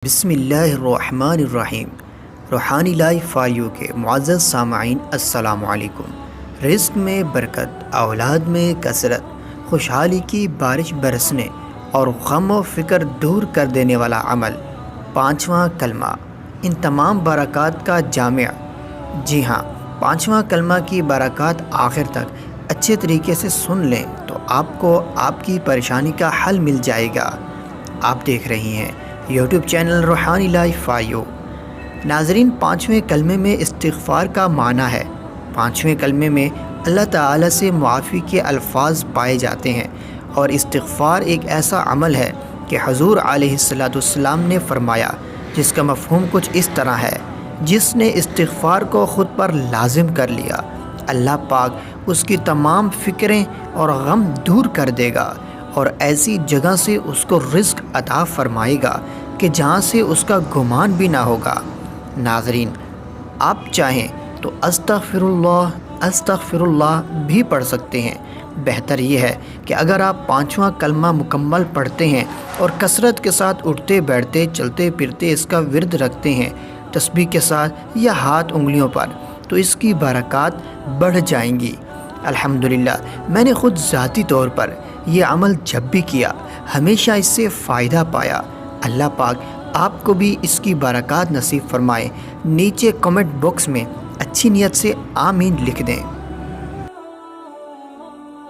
بسم اللہ الرحمن الرحیم۔ روحانی لائف فائیو کے معزز سامعین السلام علیکم۔ رزق میں برکت، اولاد میں کثرت، خوشحالی کی بارش برسنے اور غم و فکر دور کر دینے والا عمل، پانچواں کلمہ، ان تمام برکات کا جامع۔ جی ہاں، پانچواں کلمہ کی برکات آخر تک اچھے طریقے سے سن لیں تو آپ کو آپ کی پریشانی کا حل مل جائے گا۔ آپ دیکھ رہی ہیں یوٹیوب چینل روحانی لائف فائیو۔ ناظرین، پانچویں کلمے میں استغفار کا معنی ہے۔ پانچویں کلمے میں اللہ تعالی سے معافی کے الفاظ پائے جاتے ہیں، اور استغفار ایک ایسا عمل ہے کہ حضور علیہ السلام نے فرمایا، جس کا مفہوم کچھ اس طرح ہے: جس نے استغفار کو خود پر لازم کر لیا، اللہ پاک اس کی تمام فکریں اور غم دور کر دے گا، اور ایسی جگہ سے اس کو رزق عطا فرمائے گا کہ جہاں سے اس کا گمان بھی نہ ہوگا۔ ناظرین، آپ چاہیں تو استغفر اللہ بھی پڑھ سکتے ہیں۔ بہتر یہ ہے کہ اگر آپ پانچواں کلمہ مکمل پڑھتے ہیں اور کثرت کے ساتھ اٹھتے بیٹھتے چلتے پھرتے اس کا ورد رکھتے ہیں، تسبیح کے ساتھ یا ہاتھ انگلیوں پر، تو اس کی برکات بڑھ جائیں گی۔ الحمدللہ، میں نے خود ذاتی طور پر یہ عمل جب بھی کیا، ہمیشہ اس سے فائدہ پایا۔ اللہ پاک آپ کو بھی اس کی برکات نصیب فرمائے۔ نیچے کمنٹ باکس میں اچھی نیت سے آمین لکھ دیں۔